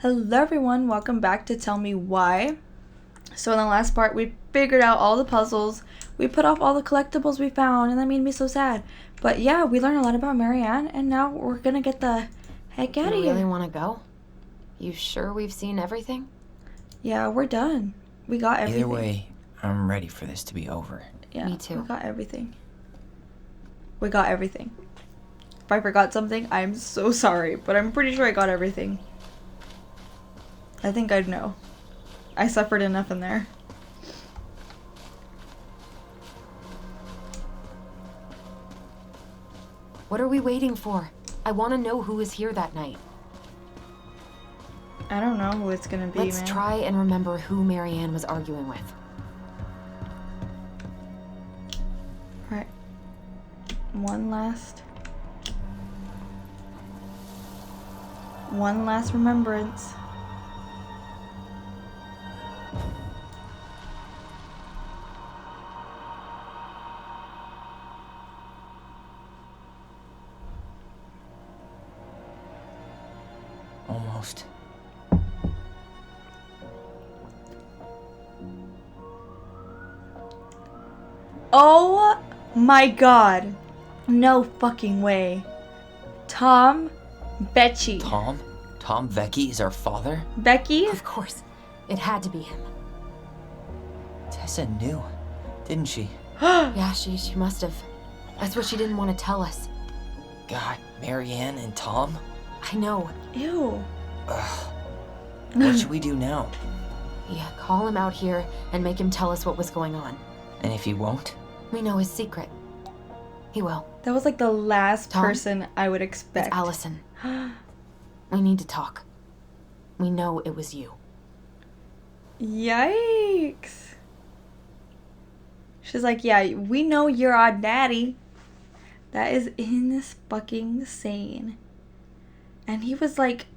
Hello everyone, welcome back to Tell Me Why. So in the last part, we figured out all the puzzles, we put off all the collectibles we found, and that made me so sad. But yeah, we learned a lot about Marianne, and now we're gonna get the heck out of here. You really want to go? You sure we've seen everything? Yeah, we're done. We got everything. Either way, I'm ready for this to be over. Yeah, me too. We got everything. We got everything. If I forgot something, I'm so sorry, but I'm pretty sure I got everything. I think I'd know. I suffered enough in there. What are we waiting for? I want to know who was here that night. I don't know who it's gonna be, Let's man. try and remember who Marianne was arguing with. Alright. One last remembrance. Almost. Oh my god. No fucking way. Tom Becci. Tom? Tom Vecchi is our father? Becky? Of course. It had to be him. Tessa knew, didn't she? Yeah, she must have. That's what she didn't want to tell us. God, Marianne and Tom? I know. Ew. Ugh. What should we do now? Yeah, call him out here and make him tell us what was going on. And if he won't? We know his secret. He will. That was like the last Tom? person I would expect. It's Alyson. We need to talk. We know it was you. Yikes. She's like, yeah, we know you're our daddy. That is insane. And he was like,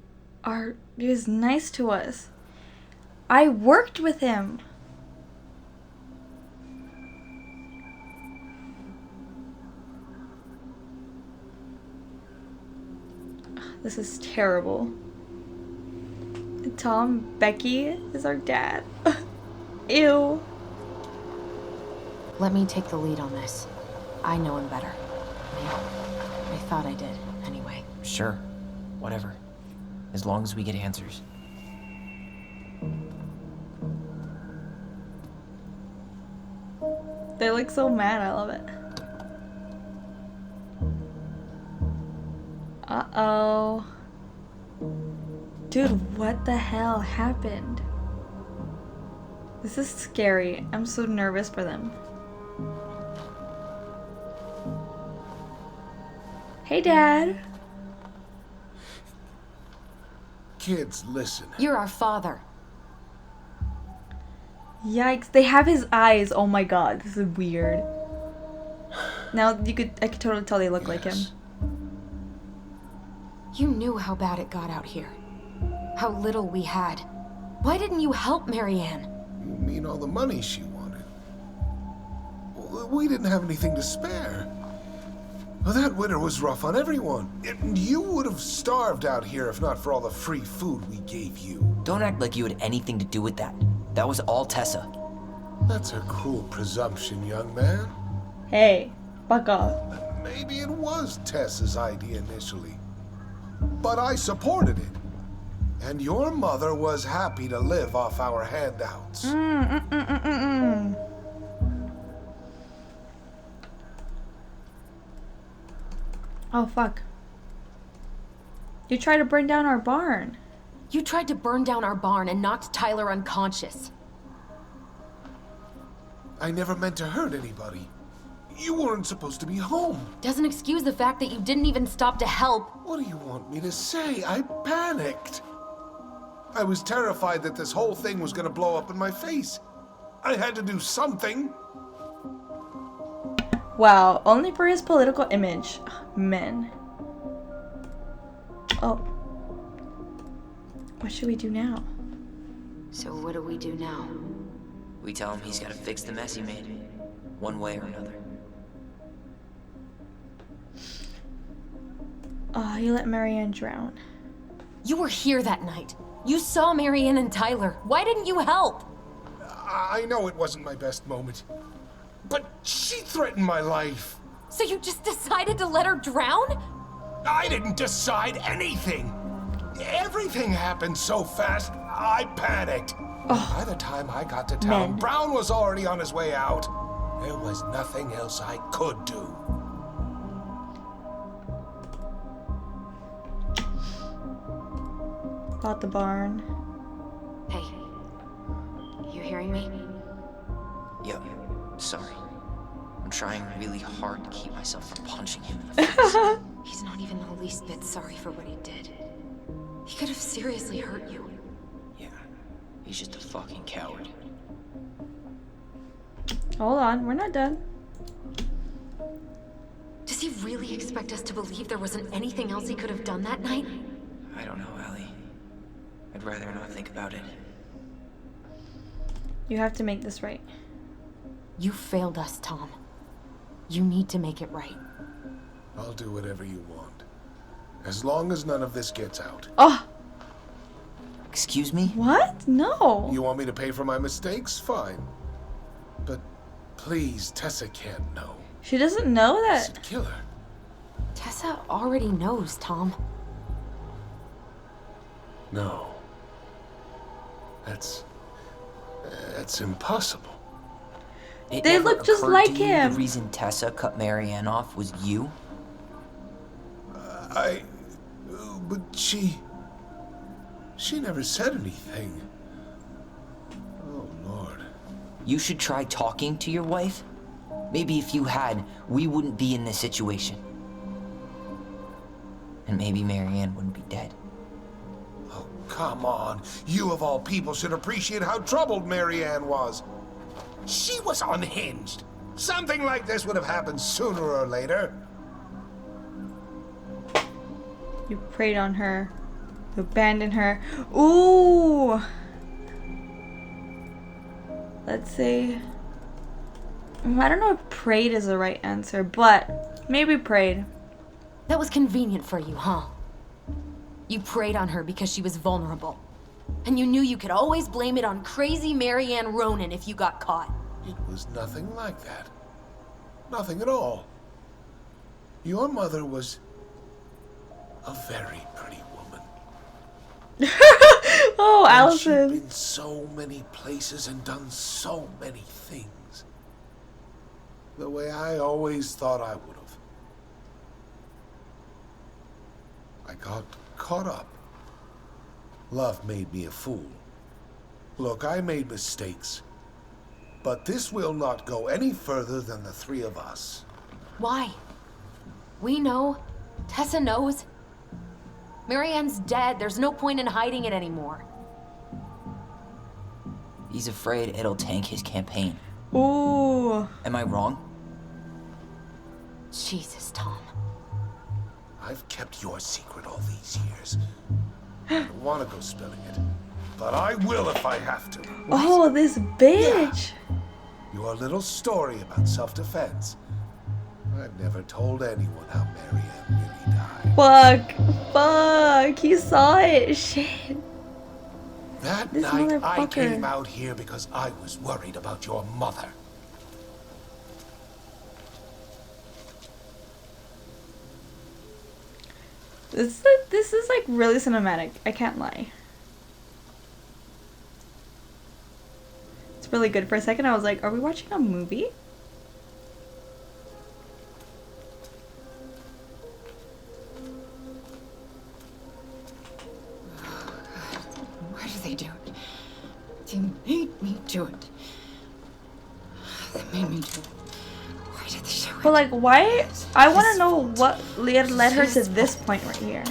he was nice to us. I worked with him. This is terrible. Tom Becky is our dad. Ew. Let me take the lead on this. I know him better. I thought I did, anyway. Sure. Whatever. As long as we get answers. They look so mad. I love it. Uh-oh. Dude, what the hell happened? This is scary. I'm so nervous for them. Hey, Dad. Kids, listen. You're our father. Yikes. They have his eyes. Oh my god. This is weird. Now, I could totally tell they look like him. You knew how bad it got out here. How little we had. Why didn't you help Marianne? You mean all the money she wanted? We didn't have anything to spare. Well, that winter was rough on everyone. You would have starved out here if not for all the free food we gave you. Don't act like you had anything to do with that. That was all Tessa. That's a cruel presumption, young man. Hey, fuck off. Maybe it was Tessa's idea initially. But I supported it. And your mother was happy to live off our handouts. Oh, fuck. You tried to burn down our barn. You tried to burn down our barn and knocked Tyler unconscious. I never meant to hurt anybody. You weren't supposed to be home. Doesn't excuse the fact that you didn't even stop to help. What do you want me to say? I panicked. I was terrified that this whole thing was gonna blow up in my face. I had to do something. Wow, only for his political image. Men. Oh. What should we do now? So what do we do now? We tell him he's gotta fix the mess he made. One way or another. You let Marianne drown. You were here that night. You saw Marianne and Tyler. Why didn't you help? I know it wasn't my best moment, but she threatened my life. So you just decided to let her drown? I didn't decide anything. Everything happened so fast, I panicked. By the time I got to town, Men. Brown was already on his way out. There was nothing else I could do. About the barn. Hey, you hearing me? Yo, sorry. I'm trying really hard to keep myself from punching him in the face. He's not even the least bit sorry for what he did. He could have seriously hurt you. Yeah, he's just a fucking coward. Hold on, we're not done. Does he really expect us to believe there wasn't anything else he could have done that night? I don't know, Allie. I'd rather not think about it. You have to make this right. You failed us, Tom. You need to make it right. I'll do whatever you want. As long as none of this gets out. Oh, Excuse me? what? No. You want me to pay for my mistakes? Fine. But please, Tessa can't know. She doesn't know that. It'd kill her. Tessa already knows, Tom. No. That's impossible. It They never look just occurred like to you him. The reason Tessa cut Marianne off was you? But she never said anything. Oh, Lord. You should try talking to your wife. Maybe if you had, we wouldn't be in this situation. And maybe Marianne wouldn't be dead. Oh, come on. You of all people should appreciate how troubled Marianne was. She was unhinged. Something like this would have happened sooner or later. You preyed on her. You abandoned her. Ooh. Let's see. I don't know if prayed is the right answer, but maybe prayed. That was convenient for you, huh? You preyed on her because she was vulnerable. And you knew you could always blame it on crazy Marianne Ronan if you got caught. It was nothing like that. Nothing at all. Your mother was a very pretty woman. Oh, And she'd Alyson. been so many places and done so many things. The way I always thought I would have. I got caught up. Love made me a fool. Look, I made mistakes. But this will not go any further than the three of us. Why? We know. Tessa knows. Marianne's dead. There's no point in hiding it anymore. He's afraid it'll tank his campaign. Ooh. Am I wrong? Jesus, Tom. I've kept your secret all these years. I don't want to go spilling it. But I will if I have to. Oh, this bitch. Your little story about self-defense. I've never told anyone how Marianne really died. Fuck. He saw it. Shit. That This night, I motherfucker. came out here because I was worried about your mother. This is like really cinematic. I can't lie. It's really good. For a second, I was like, are we watching a movie? Why do they do it? They made me do it. They made me do it. Why did they do it? But like, why? I want to know what led her to this point right here.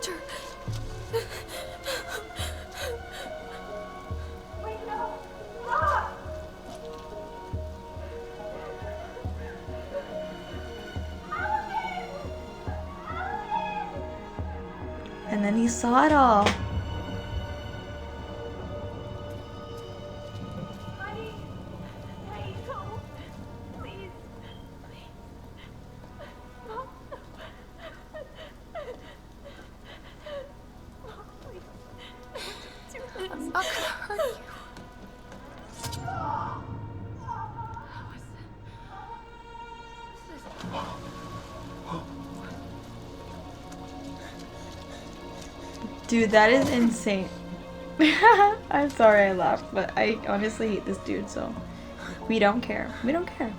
touch her. And then he saw it all. I'm not gonna hurt you. Dude, that is insane. I'm sorry I laughed, but I honestly hate this dude, so we don't care. We don't care.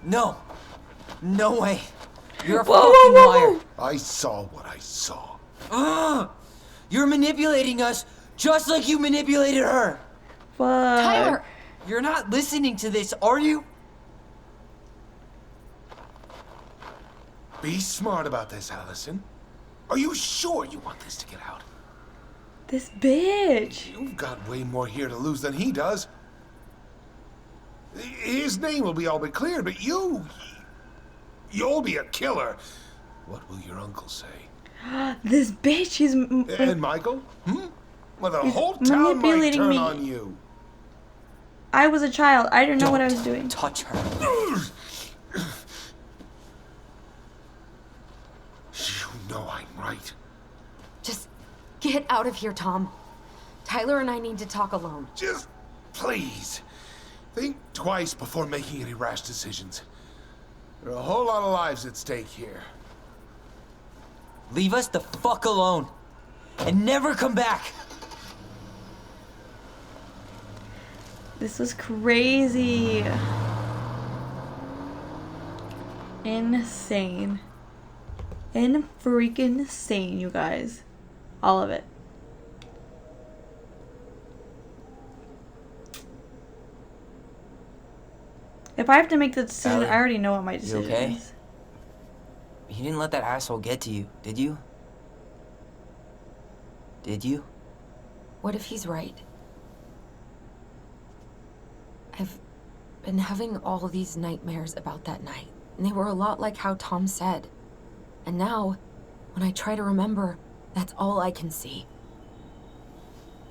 No! No way! You're a Whoa, fucking whoa, whoa, liar! I saw what I saw. You're manipulating us just like you manipulated her! Fuck. Tyler! You're not listening to this, are you? Be smart about this, Alyson. Are you sure you want this to get out? This bitch. You've got way more here to lose than he does. His name will be all but cleared, but you'll be a killer. What will your uncle say? This bitch, he's And Michael? Hmm? Well, the He's whole town might manipulating turn me. on you. I was a child. I didn't know what I Don't was doing. touch her. You know I'm right. Just get out of here, Tom. Tyler and I need to talk alone. Just please think twice before making any rash decisions. There are a whole lot of lives at stake here. Leave us the fuck alone. And never come back. This was crazy. Insane. Freaking insane, you guys. All of it. If I have to make the decision, Allie, I already know what my decision okay? is. You didn't let that asshole get to you, did you? Did you? What if he's right? I've been having all these nightmares about that night, and they were a lot like how Tom said. And now, when I try to remember, that's all I can see.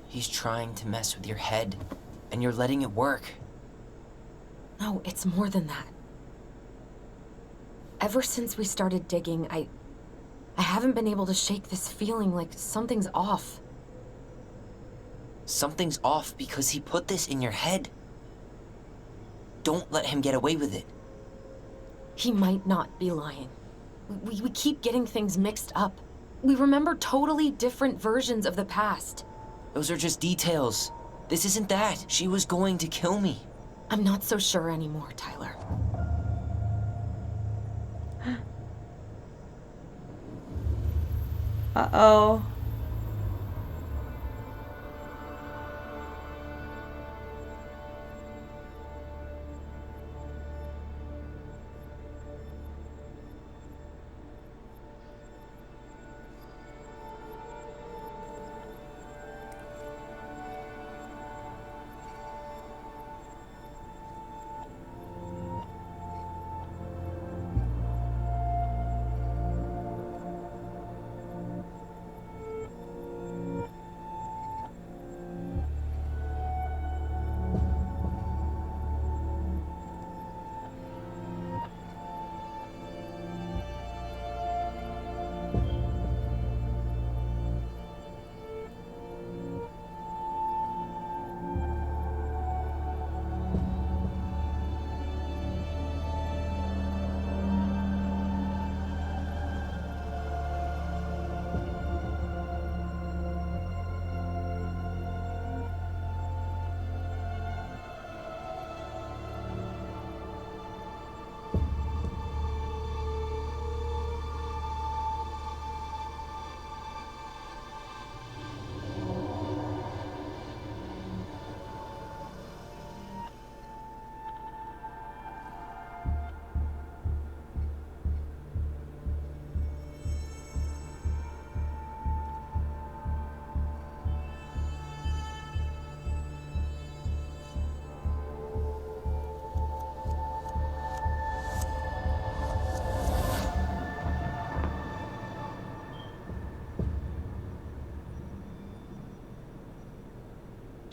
He's trying to mess with your head, and you're letting it work. No, it's more than that. Ever since we started digging, I haven't been able to shake this feeling like something's off. Something's off because he put this in your head. Don't let him get away with it. He might not be lying. We keep getting things mixed up. We remember totally different versions of the past. Those are just details. This isn't that. She was going to kill me. I'm not so sure anymore, Tyler. Uh-oh.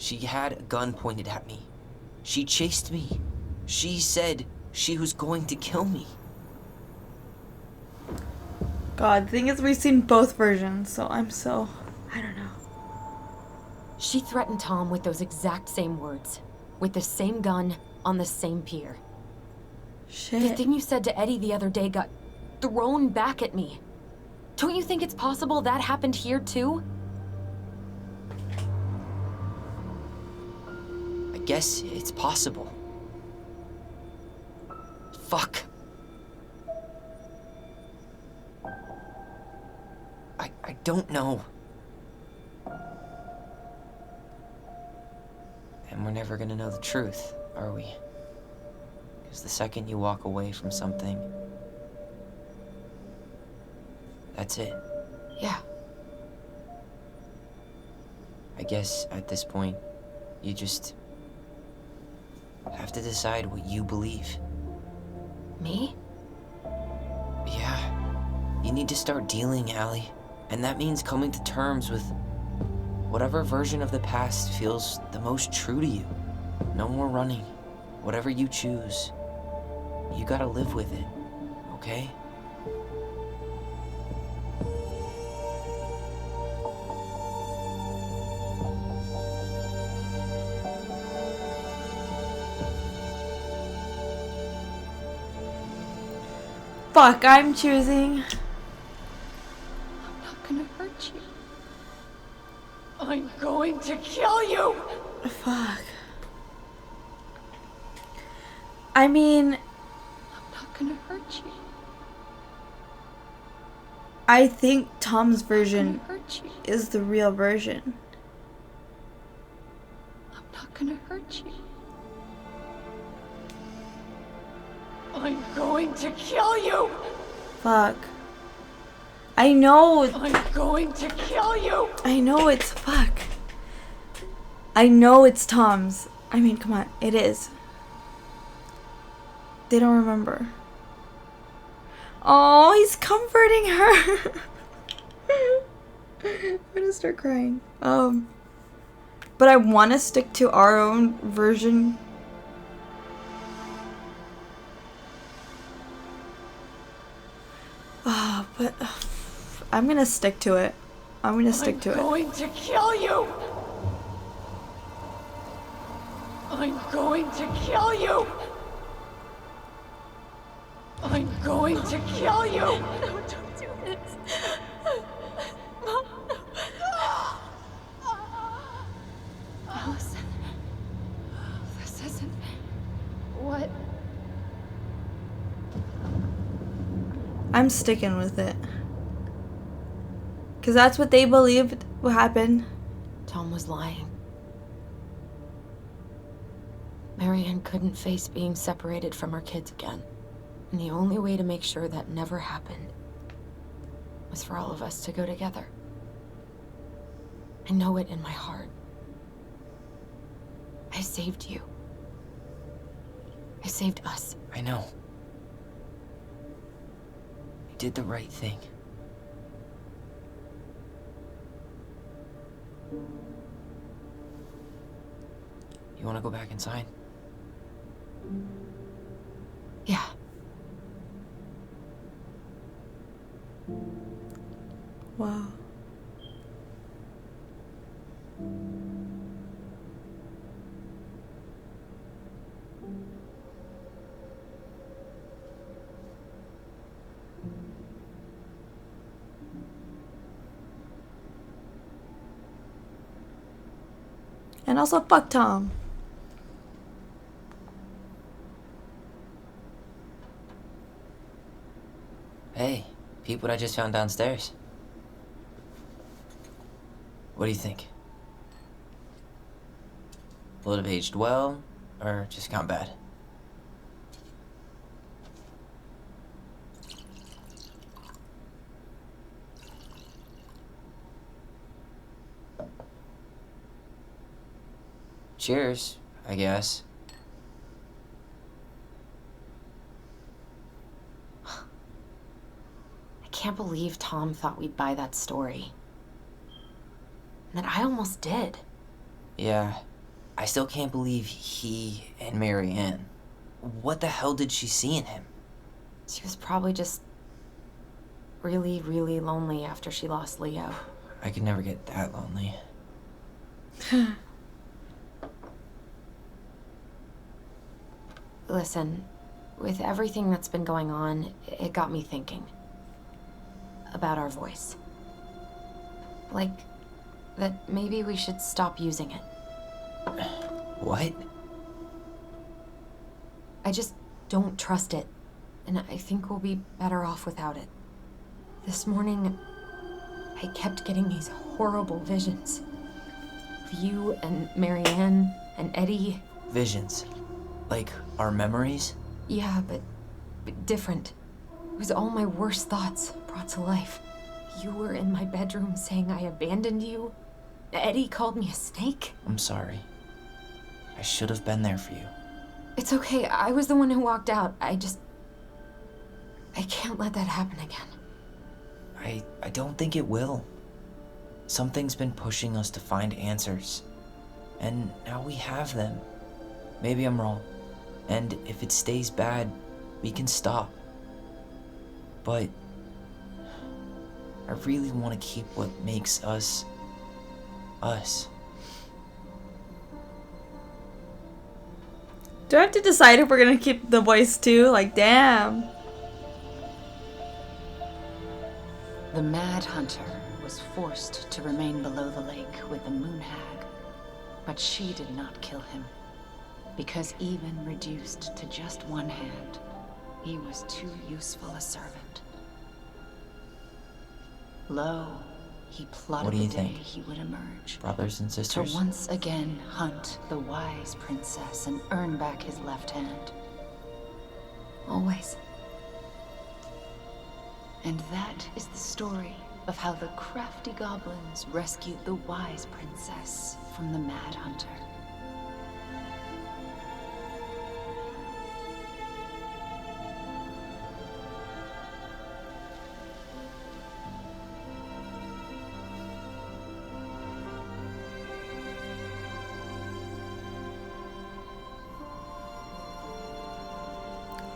She had a gun pointed at me. She chased me. She said she was going to kill me. God, the thing is, we've seen both versions, so I don't know. She threatened Tom with those exact same words. With the same gun, on the same pier. Shit. The thing you said to Eddie the other day got thrown back at me. Don't you think it's possible that happened here too? I guess it's possible. Fuck. I don't know. And we're never gonna know the truth, are we? Because the second you walk away from something, that's it. Yeah. I guess at this point, you just have to decide what you believe. Me? Yeah. You need to start dealing, Allie. And that means coming to terms with whatever version of the past feels the most true to you. No more running. Whatever you choose, you gotta live with it, okay? Fuck, I'm choosing. I'm not gonna hurt you. I'm going to kill you! Fuck. I mean, I'm not gonna hurt you. I think Tom's I'm version gonna hurt you. is the real version. I'm not gonna hurt you. I'm going to kill you! Fuck. I know. I'm going to kill you! I know it's fuck. I know it's Tom's. I mean, come on, it is. They don't remember. Oh, he's comforting her. I'm gonna start crying. But I want to stick to our own version. But I'm gonna stick to it. I'm going to kill you! I'm going to kill you! I'm going to kill you! No, don't do this. Mom, no. Alyson, this isn't what... I'm sticking with it. Because that's what they believed would happen. Tom was lying. Marianne couldn't face being separated from her kids again. And the only way to make sure that never happened was for all of us to go together. I know it in my heart. I saved you. I saved us. I know. You did the right thing. You want to go back inside? Yeah. Wow. And also, fuck Tom. Hey, peep what I just found downstairs. What do you think? Will it have aged well, or just gone bad? Cheers, I guess. I can't believe Tom thought we'd buy that story. And that I almost did. Yeah, I still can't believe he and Marianne. What the hell did she see in him? She was probably just really, really lonely after she lost Leo. I could never get that lonely. Listen, with everything that's been going on, it got me thinking about our voice. Like, that maybe we should stop using it. What? I just don't trust it, and I think we'll be better off without it. This morning, I kept getting these horrible visions. Of you and Marianne and Eddie. Visions? Like our memories? Yeah, but different. It was all my worst thoughts brought to life. You were in my bedroom saying I abandoned you. Eddie called me a snake. I'm sorry. I should have been there for you. It's okay, I was the one who walked out. I can't let that happen again. I don't think it will. Something's been pushing us to find answers. And now we have them. Maybe I'm wrong. And if it stays bad, we can stop. But I really want to keep what makes us, us. Do I have to decide if we're gonna keep the voice too? Like, damn. The Mad Hunter was forced to remain below the lake with the Moon Hag, but she did not kill him, because even reduced to just one hand, he was too useful a servant. Lo, he plotted What do you the day think? he would emerge, Brothers and to sisters? once again hunt the wise princess and earn back his left hand. Always. And that is the story of how the crafty goblins rescued the wise princess from the Mad Hunter.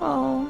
Oh.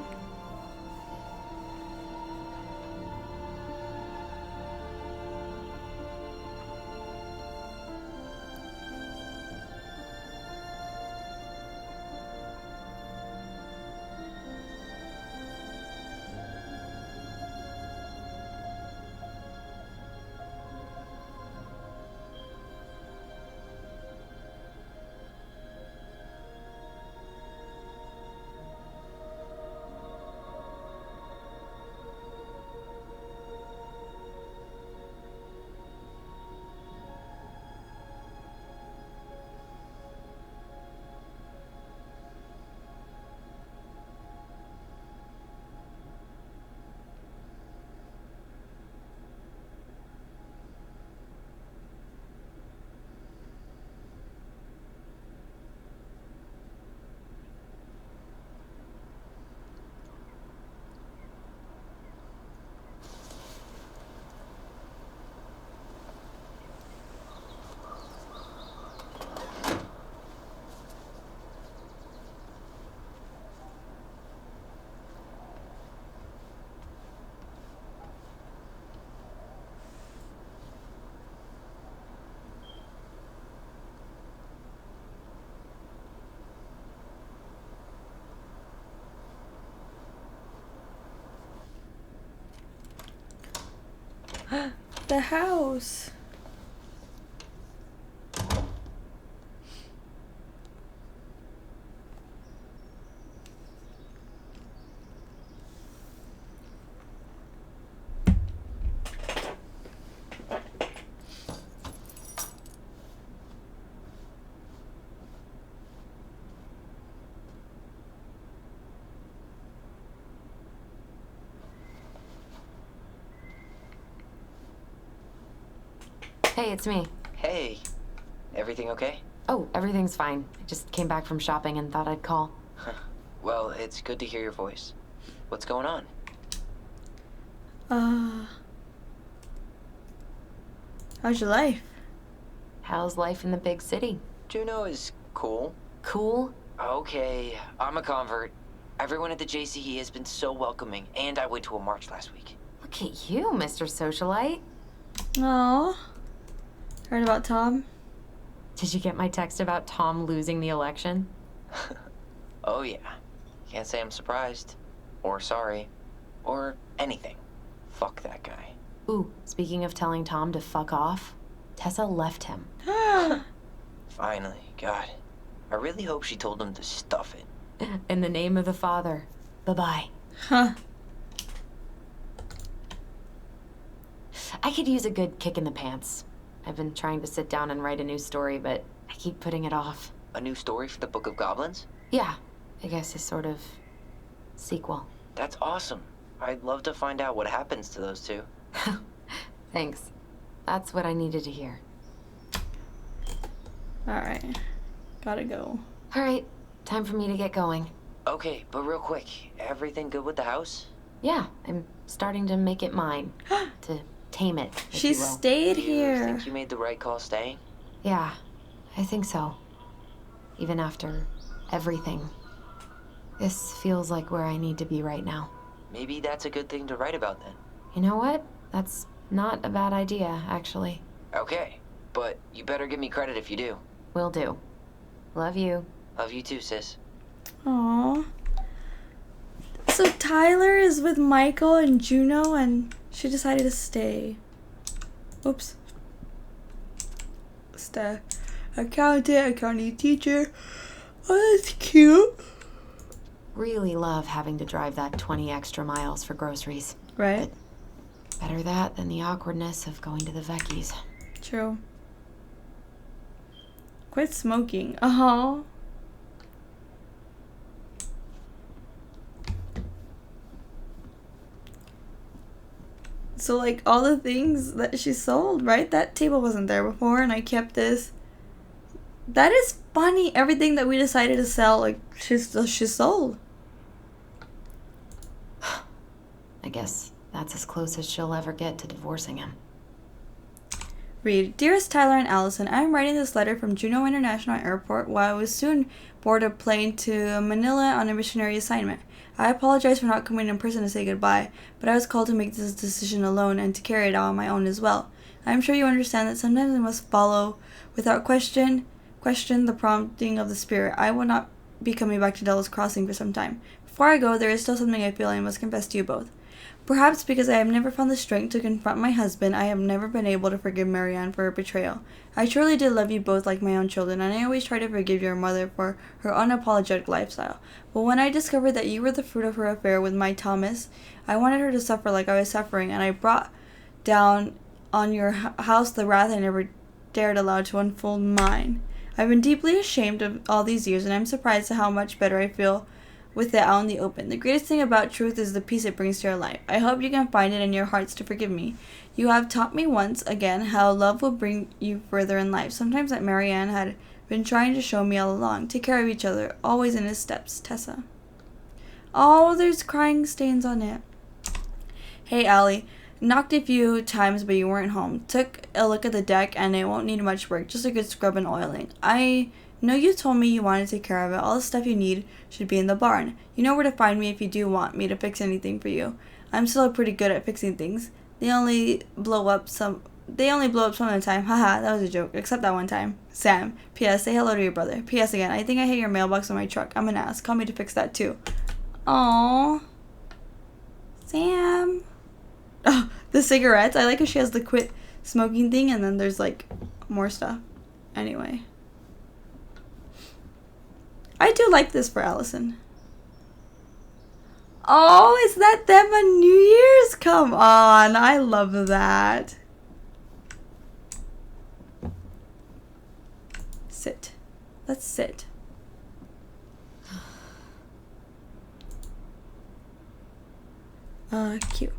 The house. Hey, it's me. Hey, everything okay? Oh, everything's fine. I just came back from shopping and thought I'd call. Well, it's good to hear your voice. What's going on? How's your life? How's life in the big city? Juneau is Cool? Cool? Okay, I'm a convert. Everyone at the JCE has been so welcoming, and I went to a march last week. Look at you, Mr. Socialite. Aw. Heard about Tom? Did you get my text about Tom losing the election? Oh yeah. Can't say I'm surprised. Or sorry. Or anything. Fuck that guy. Ooh, speaking of telling Tom to fuck off, Tessa left him. Finally, God. I really hope she told him to stuff it. In the name of the Father. Bye-bye. Huh. I could use a good kick in the pants. I've been trying to sit down and write a new story, but I keep putting it off. A new story for the Book of Goblins? Yeah, I guess a sort of sequel. That's awesome. I'd love to find out what happens to those two. Thanks. That's what I needed to hear. Alright. Gotta go. All right, time for me to get going. Okay, but real quick, everything good with the house? Yeah, I'm starting to make it mine. To tame it, if She you will. stayed Do you here. think you made the right call staying? Yeah, I think so. Even after everything. This feels like where I need to be right now. Maybe that's a good thing to write about then. You know what? That's not a bad idea, actually. Okay, but you better give me credit if you do. Will do. Love you. Love you too, sis. Aww. So Tyler is with Michael and Juno, and she decided to stay. Oops. Stay. Accounting teacher. Oh, that's cute. Really love having to drive that 20 extra miles for groceries. Right? Better that than the awkwardness of going to the Vecchies. True. Quit smoking. Uh-huh. So, like, all the things that she sold, right? That table wasn't there before, and I kept this. That is funny. Everything that we decided to sell, like, she sold. I guess that's as close as she'll ever get to divorcing him. Read, Dearest Tyler and Alyson, I am writing this letter from Juneau International Airport while I was soon board a plane to Manila on a missionary assignment. I apologize for not coming in person to say goodbye, but I was called to make this decision alone and to carry it out on my own as well. I am sure you understand that sometimes I must follow without question the prompting of the Spirit. I will not be coming back to Delos Crossing for some time. Before I go, there is still something I feel I must confess to you both. Perhaps because I have never found the strength to confront my husband, I have never been able to forgive Marianne for her betrayal. I truly did love you both like my own children, and I always try to forgive your mother for her unapologetic lifestyle. But when I discovered that you were the fruit of her affair with my Thomas, I wanted her to suffer like I was suffering, and I brought down on your house the wrath I never dared allow to unfold mine. I've been deeply ashamed of all these years, and I'm surprised at how much better I feel with it out in the open. The greatest thing about truth is the peace it brings to your life. I hope you can find it in your hearts to forgive me. You have taught me once again how love will bring you further in life. Sometimes that Marianne had been trying to show me all along. Take care of each other, always in his steps, Tessa. Oh, there's crying stains on it. Hey, Allie. Knocked a few times, but you weren't home. Took a look at the deck, and it won't need much work, just a good scrub and oiling. I know you told me you wanted to take care of it. All the stuff you need should be in the barn. You know where to find me if you do want me to fix anything for you. I'm still pretty good at fixing things. They only blow up some of the time. Haha, that was a joke. Except that one time. Sam. P.S. Say hello to your brother. P.S. again. I think I hit your mailbox on my truck. I'm an ass. Call me to fix that too. Aww. Sam. Oh, the cigarettes. I like how she has the quit smoking thing, and then there's like more stuff. Anyway. I do like this for Alyson. Oh, is that them on New Year's? Come on, I love that. Sit. Let's sit. Cute.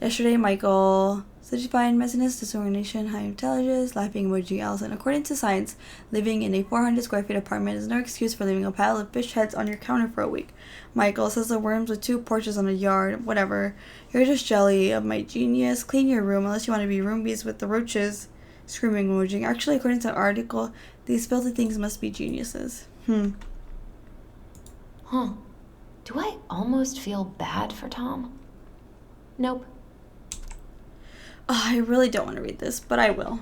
Yesterday, Michael said you find messiness, disorganization, high intelligence, laughing emoji, Alyson. According to science, living in a 400 square feet apartment is no excuse for leaving a pile of fish heads on your counter for a week. Michael says the worms with 2 porches on a yard, whatever. You're just jelly of my genius. Clean your room unless you want to be roombies with the roaches. Screaming emoji. Actually, according to the article, these filthy things must be geniuses. Huh. Do I almost feel bad for Tom? Nope. Oh, I really don't want to read this, but I will.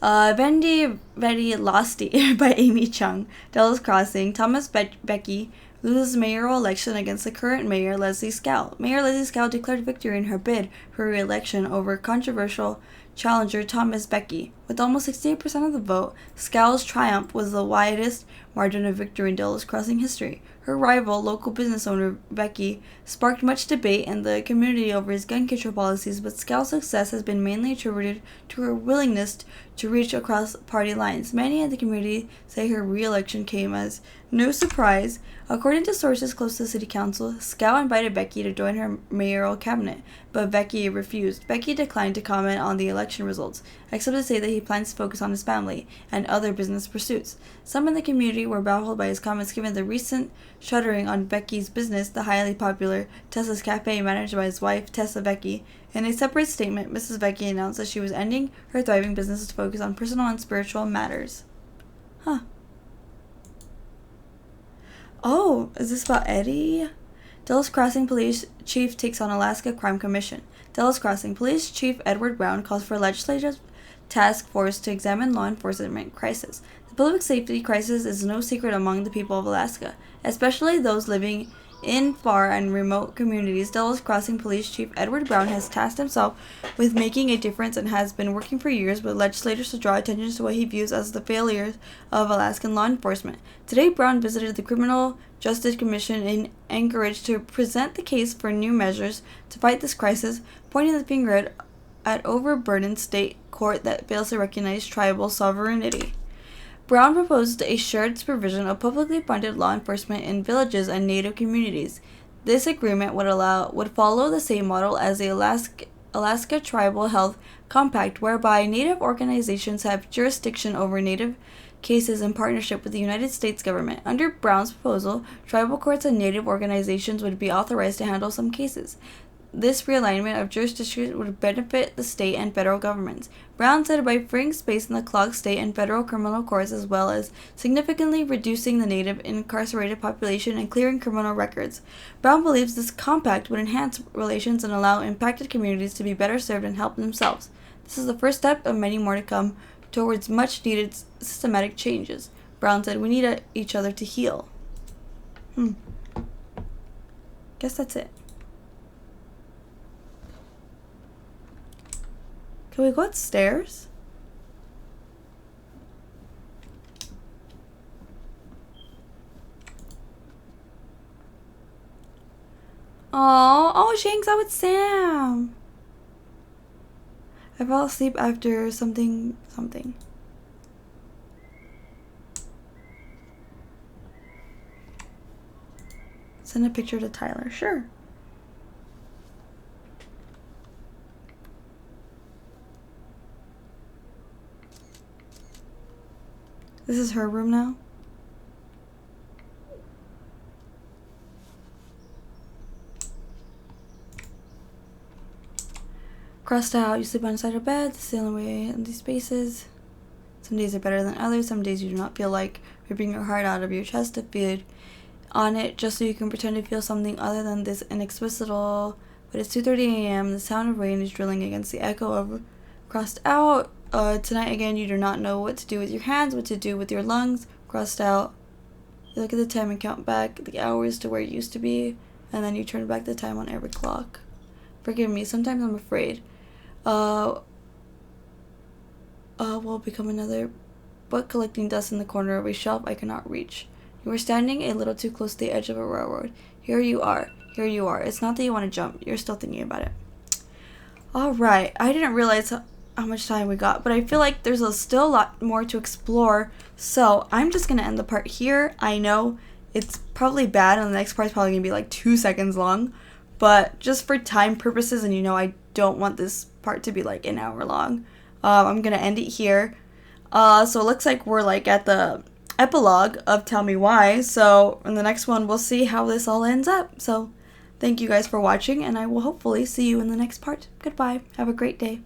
Vendi Vetti Lasti by Amy Chung. Delos Crossing. Thomas Becky loses mayoral election against the current mayor, Leslie Scout. Mayor Leslie Scout declared victory in her bid for re-election over controversial challenger Thomas Becky. With almost 68% of the vote, Scout's triumph was the widest margin of victory in Delos Crossing history. Her rival, local business owner Becky, sparked much debate in the community over his gun control policies, but Scout's success has been mainly attributed to her willingness to reach across party lines. Many in the community say her re-election came as no surprise. According to sources close to the city council, Scout invited Becky to join her mayoral cabinet, but Becky refused. Becky declined to comment on the election results, except to say that he plans to focus on his family and other business pursuits. Some in the community were baffled by his comments given the recent shuttering on Becky's business, the highly popular Tessa's Cafe, managed by his wife, Tessa Becky. In a separate statement, Mrs. Becky announced that she was ending her thriving business to focus on personal and spiritual matters. Huh. Oh, is this about Eddie? Delos Crossing Police Chief takes on Alaska Crime Commission. Delos Crossing Police Chief Edward Brown calls for a legislative task force to examine law enforcement crisis. The public safety crisis is no secret among the people of Alaska, especially those living in far and remote communities. Delos Crossing Police Chief Edward Brown has tasked himself with making a difference and has been working for years with legislators to draw attention to what he views as the failures of Alaskan law enforcement. Today, Brown visited the Criminal Justice Commission in Anchorage to present the case for new measures to fight this crisis, pointing the finger at overburdened state court that fails to recognize tribal sovereignty. Brown proposed a shared supervision of publicly funded law enforcement in villages and Native communities. This agreement would follow the same model as the Alaska Tribal Health Compact, whereby Native organizations have jurisdiction over Native cases in partnership with the United States government. Under Brown's proposal, tribal courts and Native organizations would be authorized to handle some cases. This realignment of jurisdiction would benefit the state and federal governments. Brown said by freeing space in the clogged state and federal criminal courts, as well as significantly reducing the Native incarcerated population and clearing criminal records. Brown believes this compact would enhance relations and allow impacted communities to be better served and help themselves. This is the first step of many more to come towards much-needed systematic changes. Brown said, "We need each other to heal." Guess that's it. Can we go upstairs? Oh, she hangs out with Sam. I fell asleep after something. Send a picture to Tyler. Sure. This is her room now. Crossed out, you sleep on the side of bed. It's the only way in these spaces. Some days are better than others. Some days you do not feel like ripping your heart out of your chest to feed on it just so you can pretend to feel something other than this inexplicable. But it's 2:30 a.m. The sound of rain is drilling against the echo of crossed out. Tonight again, you do not know what to do with your hands, what to do with your lungs. Crossed out. You look at the time and count back the hours to where it used to be, and then you turn back the time on every clock. Forgive me, sometimes I'm afraid. Will become another book collecting dust in the corner of a shelf I cannot reach. You are standing a little too close to the edge of a railroad. Here you are. It's not that you want to jump. You're still thinking about it. Alright, I didn't realize how much time we got, but I feel like there's still a lot more to explore, so I'm just going to end the part here. I know it's probably bad, and the next part's probably going to be like 2 seconds long, but just for time purposes, and I don't want this part to be like an hour long, I'm going to end it here. So it looks like we're like at the epilogue of Tell Me Why, so in the next one we'll see how this all ends up. So thank you guys for watching, and I will hopefully see you in the next part. Goodbye. Have a great day.